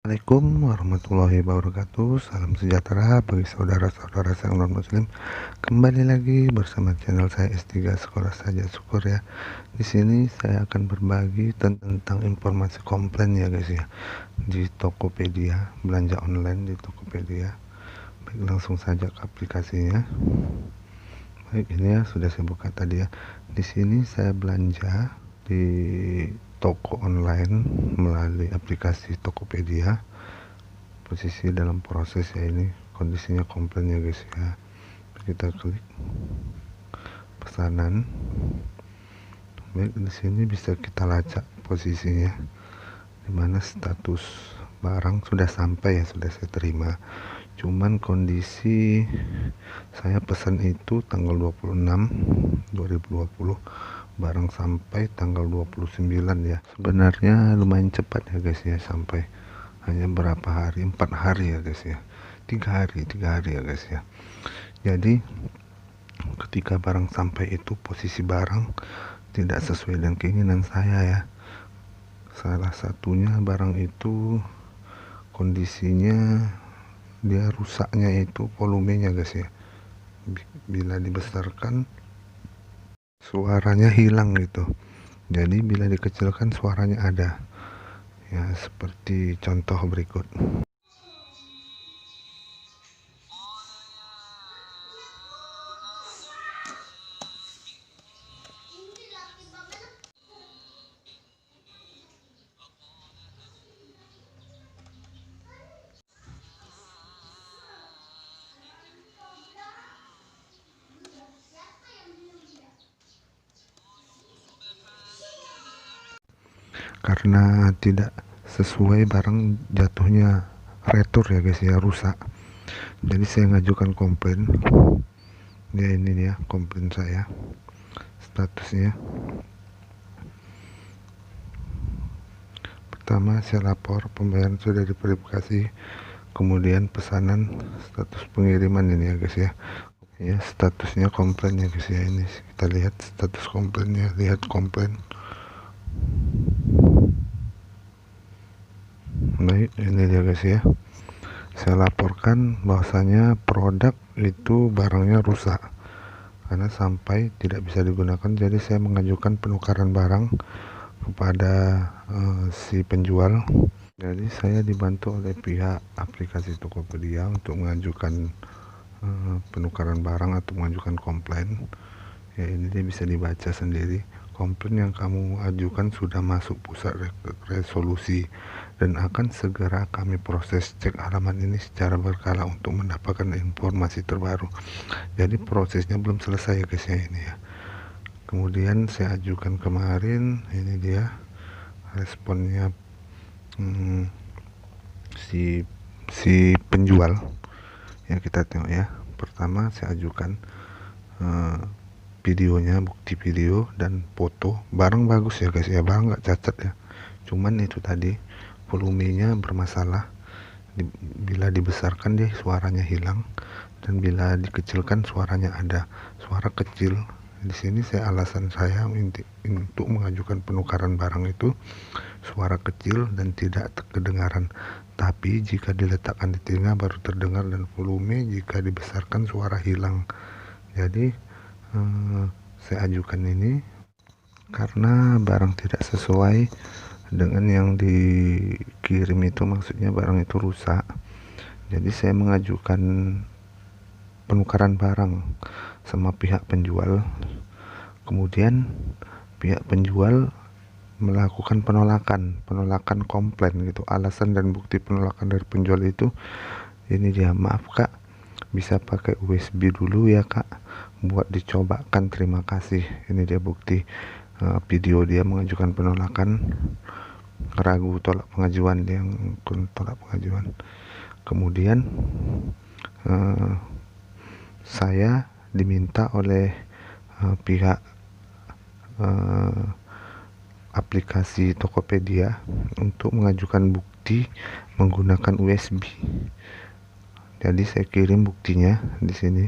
Assalamualaikum warahmatullahi wabarakatuh. Salam sejahtera bagi saudara-saudara saya non-muslim. Kembali lagi bersama channel saya S3 Sekolah Saja Syukur ya. Di sini saya akan berbagi tentang informasi komplain ya guys ya, di Tokopedia, belanja online di Tokopedia. Baik, langsung saja ke aplikasinya. Baik, ini ya sudah saya buka tadi ya. Di sini saya belanja di toko online melalui aplikasi Tokopedia. Posisi dalam proses ya, ini kondisinya komplain ya guys ya. Kita klik pesanan. Baik, di sini bisa kita lacak posisinya, dimana status barang sudah sampai ya, sudah saya terima. Cuman kondisi saya pesan itu tanggal 26 2020, barang sampai tanggal 29 ya. Sebenarnya lumayan cepat ya guys ya, sampai hanya berapa hari, 4 hari ya guys ya, 3 hari ya guys ya. Jadi ketika barang sampai itu posisi barang tidak sesuai dengan keinginan saya ya. Salah satunya barang itu kondisinya dia rusaknya itu volumenya guys ya. Bila dibesarkan suaranya hilang gitu, jadi bila dikecilkan suaranya ada ya, seperti contoh berikut. Karena tidak sesuai barang jatuhnya retur ya guys ya, rusak. Jadi saya ngajukan komplain ya, ini dia komplain saya. Statusnya pertama, saya lapor pembayaran sudah diverifikasi, kemudian pesanan, status pengiriman ini ya guys ya. Ya, statusnya komplain ya guys ya. Ini kita lihat status komplainnya, lihat komplain. Baik, ini dia guys ya. Saya laporkan bahwasanya produk itu barangnya rusak karena sampai tidak bisa digunakan. Jadi saya mengajukan penukaran barang kepada si penjual. Jadi saya dibantu oleh pihak aplikasi Tokopedia untuk mengajukan penukaran barang atau mengajukan komplain ya. Ini dia bisa dibaca sendiri. Komplain yang kamu ajukan sudah masuk pusat resolusi dan akan segera kami proses. Cek halaman ini secara berkala untuk mendapatkan informasi terbaru. Jadi prosesnya belum selesai ya guys ya, ini ya. Kemudian saya ajukan kemarin, ini dia responnya si penjual ya. Kita tengok ya. Pertama saya ajukan videonya, bukti video dan foto. Barang bagus ya guys ya, barang nggak cacat ya. Cuman itu tadi volumenya bermasalah. Bila dibesarkan dia suaranya hilang, dan bila dikecilkan suaranya ada, suara kecil. Di sini saya alasan saya untuk mengajukan penukaran barang itu suara kecil dan tidak kedengaran, tapi jika diletakkan di telinga baru terdengar, dan volume jika dibesarkan suara hilang. Jadi saya ajukan ini karena barang tidak sesuai dengan yang dikirim itu, maksudnya barang itu rusak. Jadi saya mengajukan penukaran barang sama pihak penjual. Kemudian pihak penjual melakukan penolakan komplain gitu. Alasan dan bukti penolakan dari penjual itu ini dia, maaf kak, bisa pakai USB dulu ya kak, buat dicobakan, terima kasih. Ini dia bukti video dia mengajukan penolakan, ragu tolak pengajuan, yang tolak pengajuan. Kemudian saya diminta oleh pihak aplikasi Tokopedia untuk mengajukan bukti menggunakan USB. Jadi saya kirim buktinya di sini.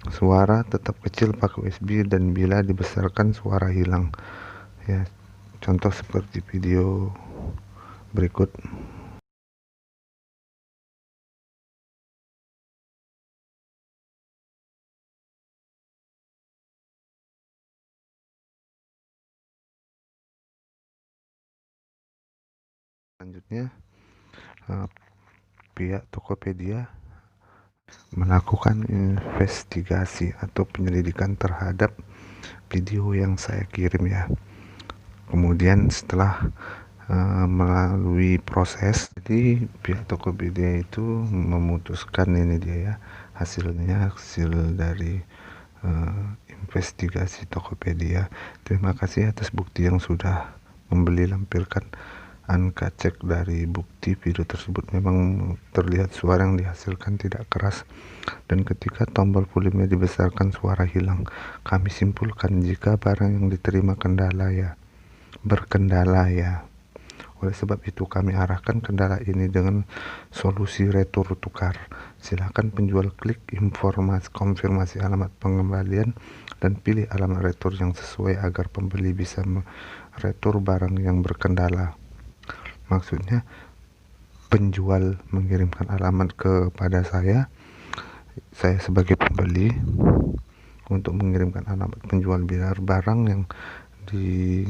Suara tetap kecil pakai USB, dan bila dibesarkan suara hilang ya, contoh seperti video berikut. selanjutnya pihak Tokopedia melakukan investigasi atau penyelidikan terhadap video yang saya kirim ya. Kemudian setelah melalui proses, jadi pihak Tokopedia itu memutuskan, ini dia ya hasilnya, hasil dari investigasi Tokopedia. Terima kasih atas bukti yang sudah membeli, lampirkan angka cek dari bukti video tersebut. Memang terlihat suara yang dihasilkan tidak keras, dan ketika tombol volumenya dibesarkan suara hilang. Kami simpulkan jika barang yang diterima berkendala ya. Oleh sebab itu kami arahkan kendala ini dengan solusi retur tukar. Silakan penjual klik informasi konfirmasi alamat pengembalian dan pilih alamat retur yang sesuai agar pembeli bisa meretur barang yang berkendala. Maksudnya penjual mengirimkan alamat kepada saya sebagai pembeli untuk mengirimkan alamat penjual, biar barang yang di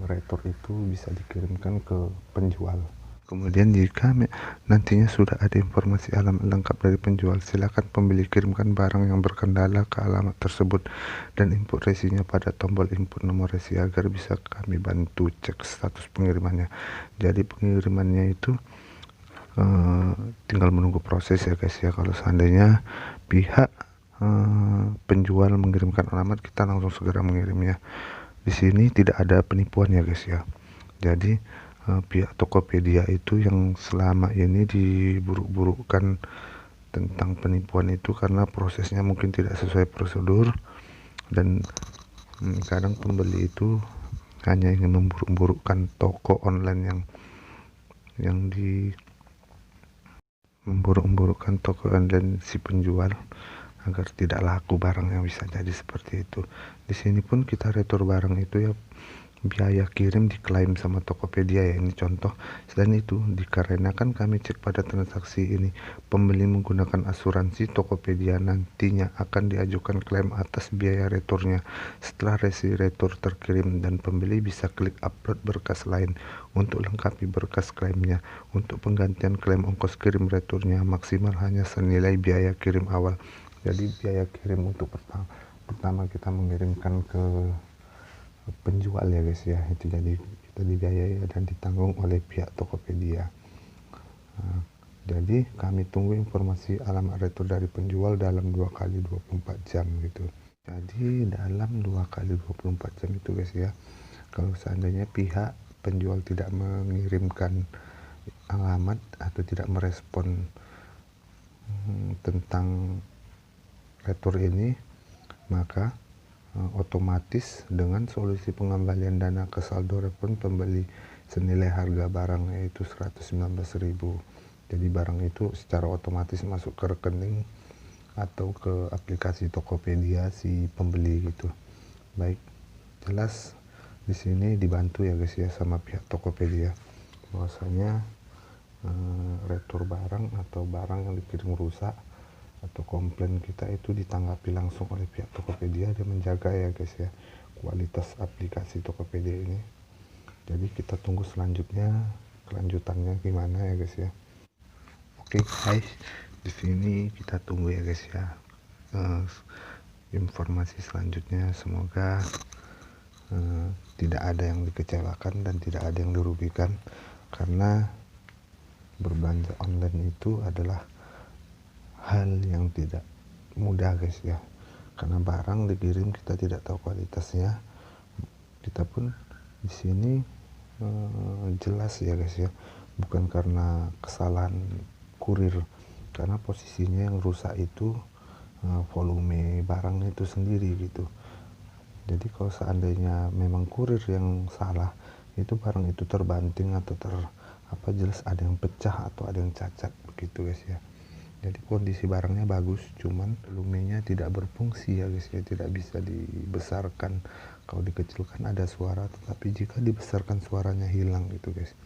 retur itu bisa dikirimkan ke penjual. Kemudian jika nantinya sudah ada informasi alamat lengkap dari penjual, silakan pembeli kirimkan barang yang berkendala ke alamat tersebut dan input resinya pada tombol input nomor resi agar bisa kami bantu cek status pengirimannya. Jadi pengirimannya itu tinggal menunggu proses ya guys ya. Kalau seandainya pihak penjual mengirimkan alamat, kita langsung segera mengirimnya. Di sini tidak ada penipuan ya guys ya. Jadi pihak Tokopedia itu yang selama ini diburuk-burukkan tentang penipuan itu karena prosesnya mungkin tidak sesuai prosedur, dan kadang pembeli itu hanya ingin memburuk-burukkan toko online memburuk-burukkan toko online si penjual agar tidak laku barangnya, bisa jadi seperti itu. Di sini pun kita retur barang itu ya, biaya kirim diklaim sama Tokopedia ya, ini contoh. Selain itu, dikarenakan kami cek pada transaksi ini pembeli menggunakan asuransi Tokopedia, nantinya akan diajukan klaim atas biaya returnya. Setelah resi retur terkirim dan pembeli bisa klik upload berkas lain untuk lengkapi berkas klaimnya. Untuk penggantian klaim ongkos kirim returnya maksimal hanya senilai biaya kirim awal. Jadi biaya kirim untuk pertama kita mengirimkan ke penjual ya guys ya, itu jadi kita dibiayai dan ditanggung oleh pihak Tokopedia. Jadi kami tunggu informasi alamat retur dari penjual dalam 2 kali 24 jam gitu. Jadi dalam 2 kali 24 jam itu guys ya, kalau seandainya pihak penjual tidak mengirimkan alamat atau tidak merespon tentang retur ini, maka otomatis dengan solusi pengembalian dana ke saldo refund pembeli senilai harga barang yaitu 119.000. Jadi barang itu secara otomatis masuk ke rekening atau ke aplikasi Tokopedia si pembeli gitu. Baik, jelas di sini dibantu ya guys ya sama pihak Tokopedia, bahwasanya retur barang atau barang yang dikirim rusak atau komplain kita itu ditanggapi langsung oleh pihak Tokopedia dan menjaga ya guys ya kualitas aplikasi Tokopedia ini. Jadi kita tunggu selanjutnya kelanjutannya gimana ya guys ya. Oke guys, di sini kita tunggu ya guys ya informasi selanjutnya. Semoga tidak ada yang dikecewakan dan tidak ada yang dirugikan, karena berbelanja online itu adalah hal yang tidak mudah guys ya, karena barang dikirim kita tidak tahu kualitasnya. Kita pun di sini jelas ya guys ya, bukan karena kesalahan kurir, karena posisinya yang rusak itu volume barangnya itu sendiri gitu. Jadi kalau seandainya memang kurir yang salah, itu barang itu terbanting atau jelas ada yang pecah atau ada yang cacat begitu guys ya. Jadi kondisi barangnya bagus, cuman volumenya tidak berfungsi ya guys ya, tidak bisa dibesarkan. Kalau dikecilkan ada suara, tetapi jika dibesarkan suaranya hilang gitu guys.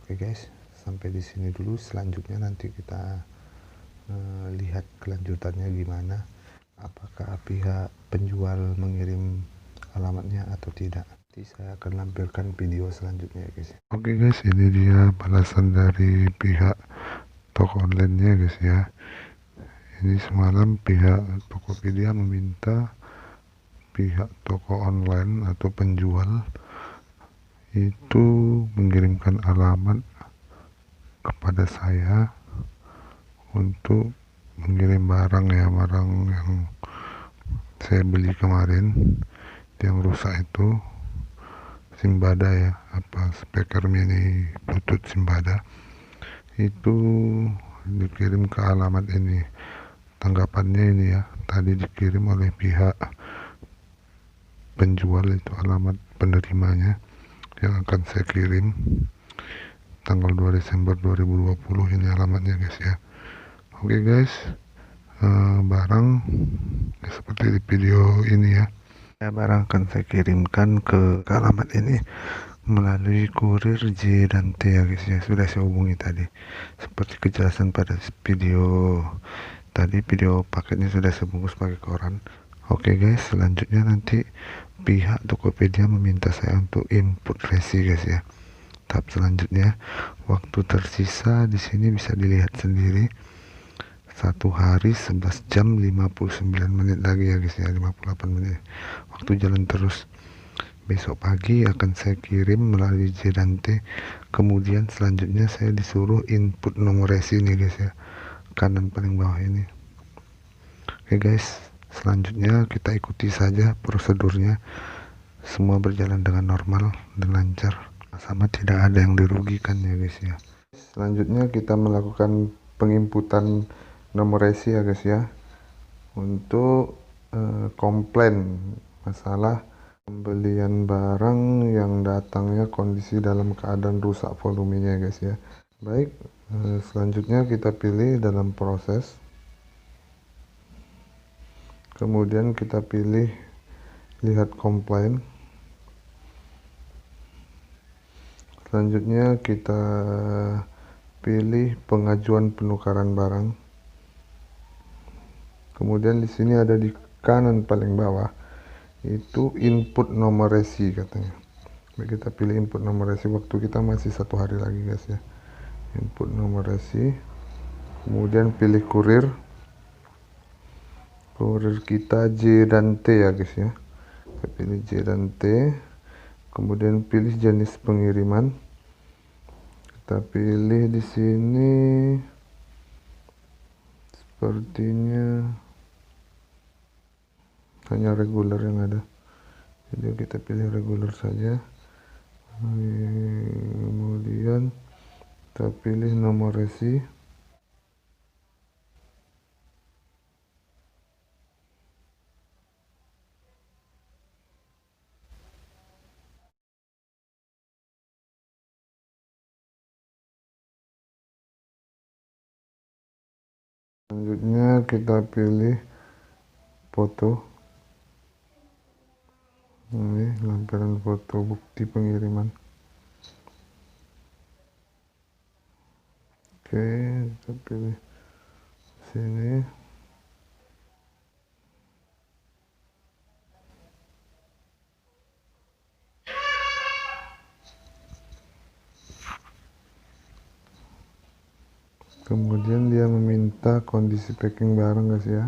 Oke guys, sampai di sini dulu. Selanjutnya nanti kita lihat kelanjutannya gimana, apakah pihak penjual mengirim alamatnya atau tidak. nanti saya akan lampirkan video selanjutnya ya guys. Oke guys, ini dia balasan dari pihak toko online nya guys ya. Ini semalam pihak Tokopedia meminta pihak toko online atau penjual itu mengirimkan alamat kepada saya untuk mengirim barang ya, barang yang saya beli kemarin yang rusak itu Simbada ya, apa speaker mini Bluetooth Simbada itu dikirim ke alamat ini. Tanggapannya ini ya, tadi dikirim oleh pihak penjual, itu alamat penerimanya yang akan saya kirim tanggal 2 Desember 2020. Ini alamatnya guys ya. Oke guys, barang ya, seperti di video ini ya. Barang akan saya kirimkan ke alamat ini melalui kurir J dan T ya guys ya. Sudah saya hubungi tadi seperti kejelasan pada video tadi. Video paketnya sudah saya bungkus pakai koran. Oke guys, selanjutnya nanti pihak Tokopedia meminta saya untuk input resi guys ya. Tahap selanjutnya, waktu tersisa di sini bisa dilihat sendiri, 1 hari 11 jam 59 menit lagi ya guys ya, 58 menit. Waktu jalan terus. Besok pagi akan saya kirim melalui J dan T. Kemudian selanjutnya saya disuruh input nomor resi nih guys ya, kanan paling bawah ini. Oke guys, selanjutnya kita ikuti saja prosedurnya. Semua berjalan dengan normal dan lancar, sama tidak ada yang dirugikan ya guys ya. Selanjutnya kita melakukan penginputan nomor resi ya guys ya, untuk komplain masalah pembelian barang yang datangnya kondisi dalam keadaan rusak volumenya guys ya. Baik, selanjutnya kita pilih dalam proses, kemudian kita pilih lihat komplain. Selanjutnya kita pilih pengajuan penukaran barang. Kemudian di sini ada di kanan paling bawah itu input nomor resi katanya. Baik, kita pilih input nomor resi. Waktu kita masih 1 hari lagi guys ya. Input nomor resi. Kemudian pilih kurir. Kurir kita J dan T ya guys ya. Kita pilih J dan T. Kemudian pilih jenis pengiriman. Kita pilih di sini sepertinya hanya reguler yang ada, jadi kita pilih reguler saja. Kemudian kita pilih nomor resi. Selanjutnya kita pilih foto. Ini lampiran foto bukti pengiriman. Oke, kita pilih sini. Kemudian dia meminta kondisi packing barang guys ya.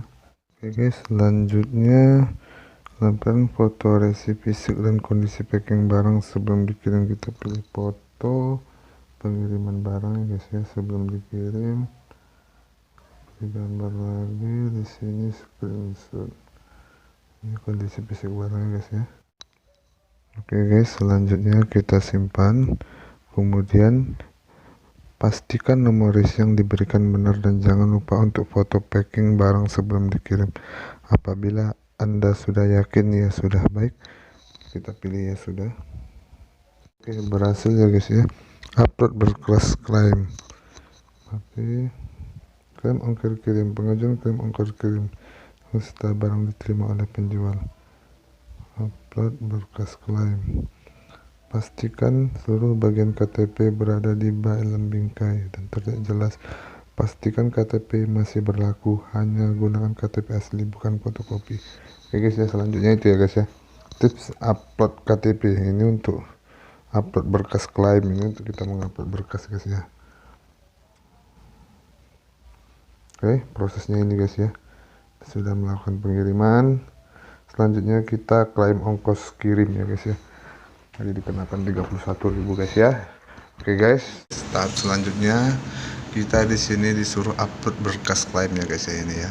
Oke guys, selanjutnya lampiran foto resi fisik dan kondisi packing barang sebelum dikirim. Kita pilih foto pengiriman barang ya guys ya, sebelum dikirim. Pilih gambar lagi, di sini screenshot. Ini kondisi fisik barangnya guys ya. Oke guys, selanjutnya kita simpan. Kemudian pastikan nomor resi yang diberikan benar dan jangan lupa untuk foto packing barang sebelum dikirim. Apabila Anda sudah yakin ya sudah, baik, kita pilih ya sudah. Oke, berhasil ya guys ya. Upload berkelas klaim. Oke, klaim ongkir kirim. Pengajuan klaim ongkir kirim setelah barang diterima oleh penjual. Upload berkas klaim. Pastikan seluruh bagian KTP berada di dalam bingkai dan terlihat jelas. Pastikan KTP masih berlaku, hanya gunakan KTP asli bukan fotokopi. Oke guys ya, selanjutnya itu ya guys ya. tips upload KTP ini untuk upload berkas klaim, ini untuk kita mengupload berkas guys ya. Oke, prosesnya ini guys ya, sudah melakukan pengiriman. Selanjutnya kita klaim ongkos kirim ya guys ya, tadi dikenakan 31.000 guys ya. Oke guys, tahap selanjutnya kita di sini disuruh upload berkas klaim ya guys ya. Ini ya,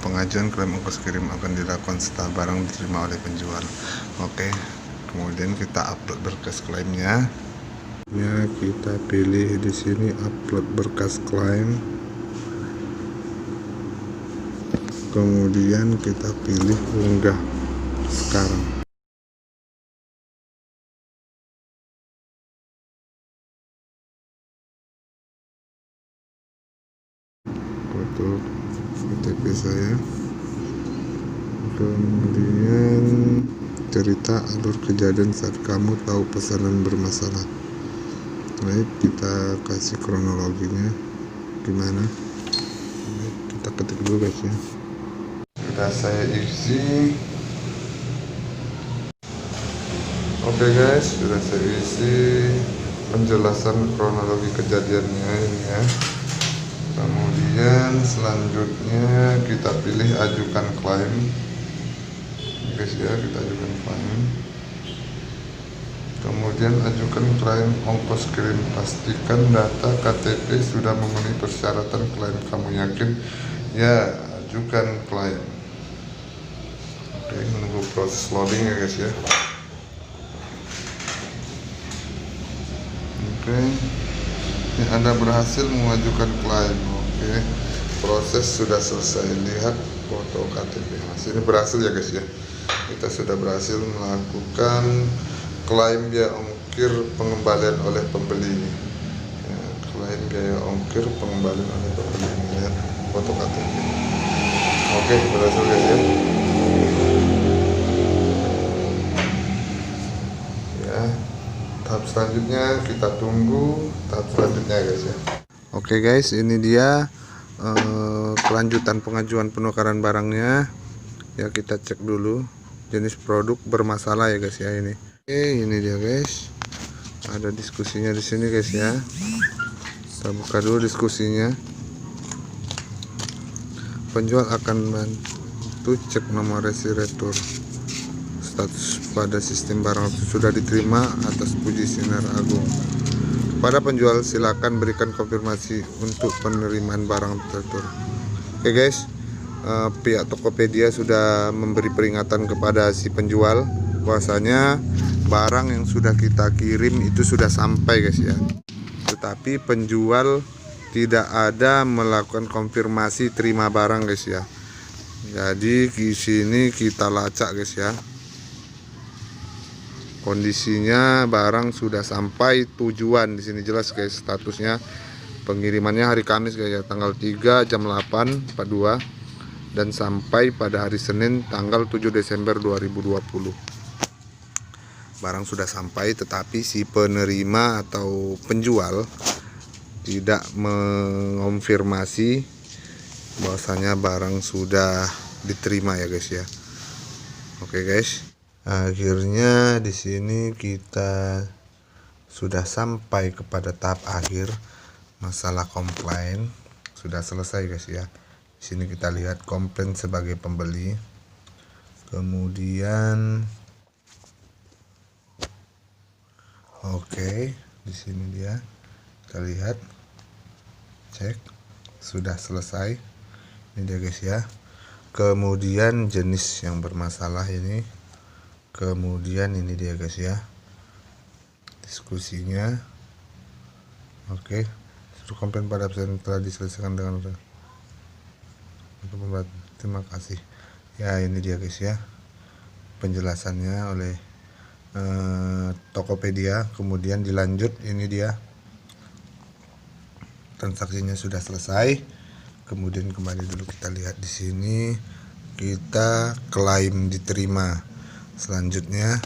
pengajuan klaim ongkos kirim akan dilakukan setelah barang diterima oleh penjual. Oke, kemudian kita upload berkas klaimnya. Ya, kita pilih di sini upload berkas klaim. Kemudian kita pilih unggah sekarang. Foto KTP saya. Kemudian cerita alur kejadian saat kamu tahu pesanan bermasalah. Baik, kita kasih kronologinya gimana. Baik, kita ketik dulu guys ya. Sudah saya isi. Oke guys, sudah saya isi penjelasan kronologi kejadiannya ini ya. Kemudian selanjutnya kita pilih ajukan klaim guys ya, kita ajukan klaim. Kemudian ajukan klaim ongkos kirim, pastikan data KTP sudah memenuhi persyaratan klaim. Kamu yakin? Ya, ajukan klaim. Oke, menunggu proses loading ya guys ya. Oke, ini Anda berhasil mengajukan klaim. Oke, proses sudah selesai. Lihat foto KTP. Ini berhasil ya guys ya. Kita sudah berhasil melakukan klaim biaya ongkir pengembalian oleh pembeli. Ya, klaim biaya ongkir pengembalian oleh pembeli. Lihat foto KTP. Oke, berhasil guys ya. Tahap selanjutnya kita tunggu tahap selanjutnya guys ya. Oke guys, ini dia kelanjutan pengajuan penukaran barangnya ya. Kita cek dulu jenis produk bermasalah ya guys ya. Ini oke, ini dia guys, ada diskusinya di sini guys ya. Kita buka dulu diskusinya. Penjual akan bantu cek nomor resi retur. Status pada sistem barang sudah diterima atas puji Sinar Agung. Pada penjual silakan berikan konfirmasi untuk penerimaan barang retur. Oke guys, pihak Tokopedia sudah memberi peringatan kepada si penjual bahwasanya barang yang sudah kita kirim itu sudah sampai guys ya. Tetapi penjual tidak ada melakukan konfirmasi terima barang guys ya. Jadi di sini kita lacak guys ya. Kondisinya barang sudah sampai tujuan. Di sini jelas guys statusnya. Pengirimannya hari Kamis guys ya, tanggal 3 jam 8.42 dan sampai pada hari Senin tanggal 7 Desember 2020. Barang sudah sampai, tetapi si penerima atau penjual tidak mengonfirmasi bahwasanya barang sudah diterima ya guys ya. Oke guys. Akhirnya di sini kita sudah sampai kepada tahap akhir. Masalah komplain sudah selesai guys ya. Di sini kita lihat komplain sebagai pembeli. Kemudian oke, di sini dia. Kita lihat, cek sudah selesai. Ini dia guys ya. Kemudian jenis yang bermasalah ini. Kemudian ini dia guys ya, diskusinya. Oke, seluruh komplain pada absen telah diselesaikan dengan terima kasih ya. Ini dia guys ya penjelasannya oleh Tokopedia. Kemudian dilanjut, ini dia transaksinya sudah selesai. Kemudian kembali dulu, kita lihat di sini kita klaim diterima. Selanjutnya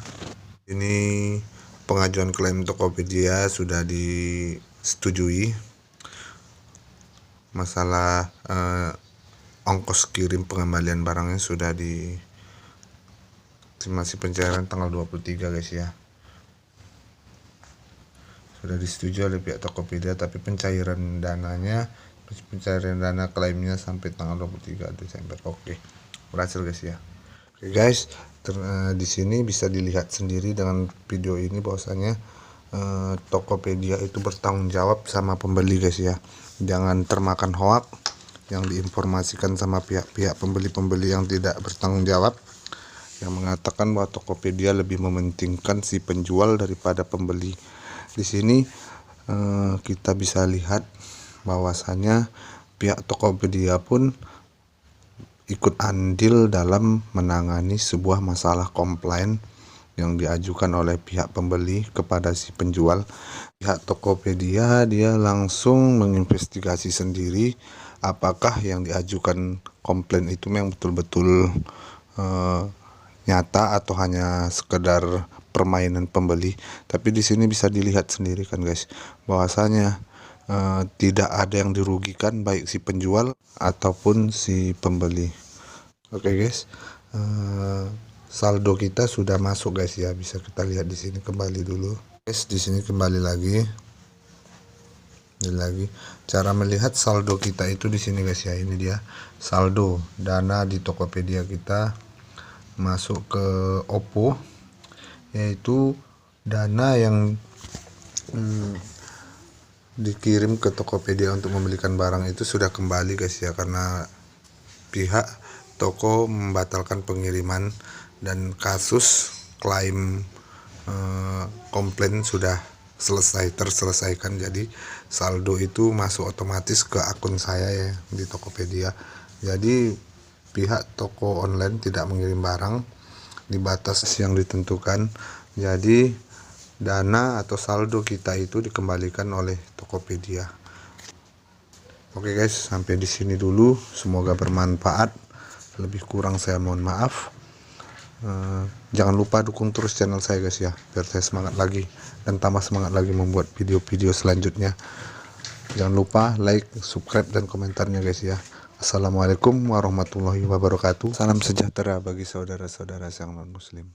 ini pengajuan klaim Tokopedia sudah disetujui. Masalah ongkos kirim pengembalian barangnya sudah estimasi pencairan tanggal 23 guys ya. Sudah disetujui oleh pihak Tokopedia, tapi pencairan dana klaimnya sampai tanggal 23 Desember. Oke, berhasil guys ya. Oke guys, di sini bisa dilihat sendiri dengan video ini bahwasanya Tokopedia itu bertanggung jawab sama pembeli guys ya. Jangan termakan hoak yang diinformasikan sama pihak-pihak pembeli-pembeli yang tidak bertanggung jawab, yang mengatakan bahwa Tokopedia lebih mementingkan si penjual daripada pembeli. Di sini kita bisa lihat bahwasanya pihak Tokopedia pun ikut andil dalam menangani sebuah masalah komplain yang diajukan oleh pihak pembeli kepada si penjual. Pihak Tokopedia dia langsung menginvestigasi sendiri apakah yang diajukan komplain itu memang betul-betul nyata atau hanya sekedar permainan pembeli. Tapi di sini bisa dilihat sendiri kan guys, bahwasanya tidak ada yang dirugikan baik si penjual ataupun si pembeli. Oke guys, saldo kita sudah masuk guys ya, bisa kita lihat di sini. Kembali dulu guys, di sini kembali lagi. Cara melihat saldo kita itu di sini guys ya. Ini dia saldo dana di Tokopedia kita masuk ke Oppo, yaitu dana yang dikirim ke Tokopedia untuk membelikan barang itu sudah kembali guys ya, karena pihak toko membatalkan pengiriman dan kasus klaim komplain sudah terselesaikan. Jadi saldo itu masuk otomatis ke akun saya ya di Tokopedia. Jadi pihak toko online tidak mengirim barang di batas yang ditentukan. Jadi dana atau saldo kita itu dikembalikan oleh Tokopedia. Oke guys, sampai di sini dulu. Semoga bermanfaat. Lebih kurang saya mohon maaf. Jangan lupa dukung terus channel saya guys ya, biar saya semangat lagi dan tambah semangat lagi membuat video-video selanjutnya. Jangan lupa like, subscribe, dan komentarnya guys ya. Assalamualaikum warahmatullahi wabarakatuh. Salam sejahtera bagi saudara-saudara yang non muslim.